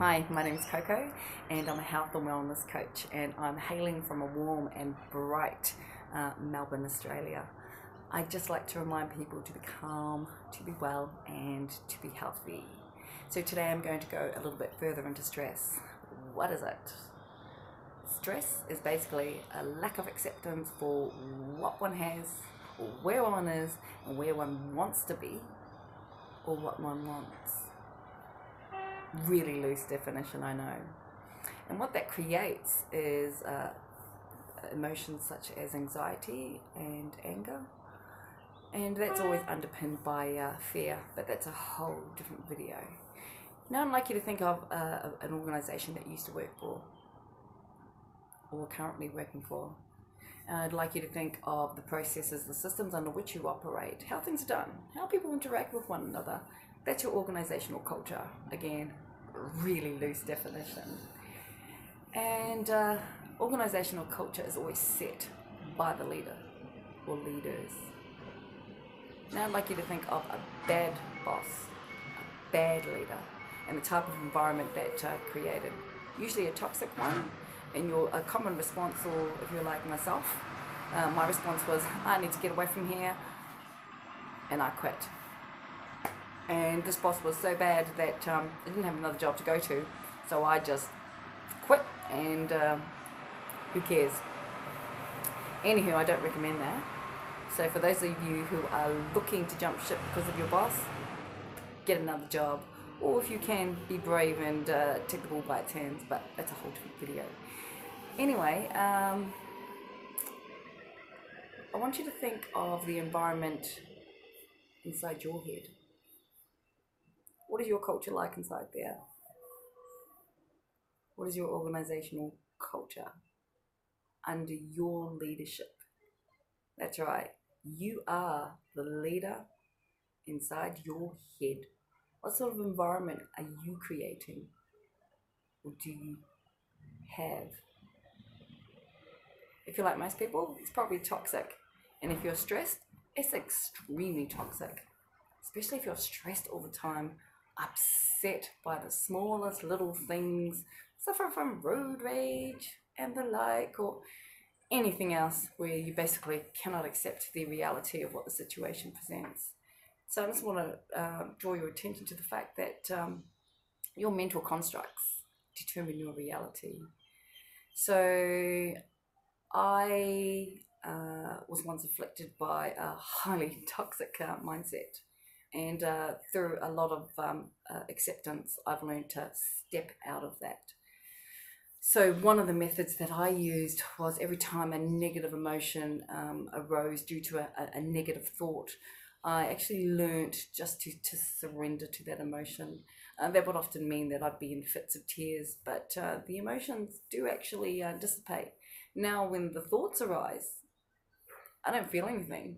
Hi, my name is Coco and I'm a health and wellness coach, and I'm hailing from a warm and bright Melbourne, Australia. I just like to remind people to be calm, to be well and to be healthy. So today I'm going to go a little bit further into stress. What is it? Stress is basically a lack of acceptance for what one has, or where one is, and where one wants to be, or what one wants. Really loose definition, I know. And what that creates is emotions such as anxiety and anger, and that's always underpinned by fear, but that's a whole different video. Now I'd like you to think of an organization that you used to work for or currently working for. And I'd like you to think of the processes, the systems under which you operate, how things are done, how people interact with one another. That's your organizational culture. Again, really loose definition. And organizational culture is always set by the leader or leaders. Now I'd like you to think of a bad boss, a bad leader, and the type of environment that created. Usually a toxic one, and a common response, or if you're like myself, my response was, I need to get away from here, and I quit. And this boss was so bad that I didn't have another job to go to, so I just quit, and who cares? Anywho, I don't recommend that. So for those of you who are looking to jump ship because of your boss, get another job, or if you can, be brave and take the ball by its hands, but that's a whole different video. Anyway, I want you to think of the environment inside your head. What is your culture like inside there? What is your organizational culture under your leadership? That's right, you are the leader inside your head. What sort of environment are you creating, or do you have? If you're like most people, it's probably toxic. And if you're stressed, it's extremely toxic. Especially if you're stressed all the time, upset by the smallest little things, suffer from road rage and the like, or anything else where you basically cannot accept the reality of what the situation presents. So I just want to draw your attention to the fact that your mental constructs determine your reality. So I was once afflicted by a highly toxic mindset. And through a lot of acceptance, I've learned to step out of that. So one of the methods that I used was every time a negative emotion arose due to a negative thought, I actually learned just to surrender to that emotion. That would often mean that I'd be in fits of tears, but the emotions do actually dissipate. Now when the thoughts arise, I don't feel anything.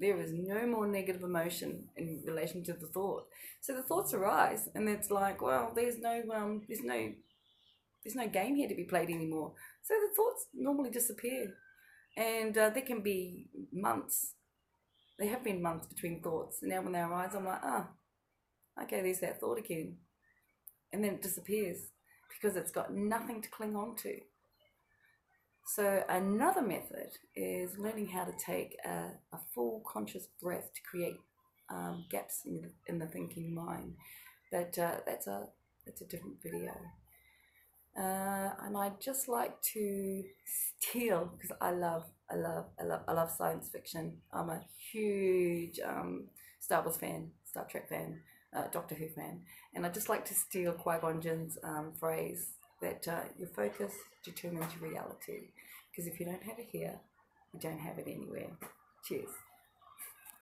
There is no more negative emotion in relation to the thought. So the thoughts arise, and it's like, well, there's no game here to be played anymore. So the thoughts normally disappear, and there can be months. There have been months between thoughts. And now when they arise, I'm like, okay, there's that thought again, and then it disappears because it's got nothing to cling on to. So another method is learning how to take a full conscious breath to create gaps in the thinking mind. But that's a different video. And I'd just like to steal, because I love science fiction. I'm a huge Star Wars fan, Star Trek fan, Doctor Who fan, and I'd just like to steal Qui-Gon Jinn's phrase that your focus determines your reality, because if you don't have it here, you don't have it anywhere. Cheers.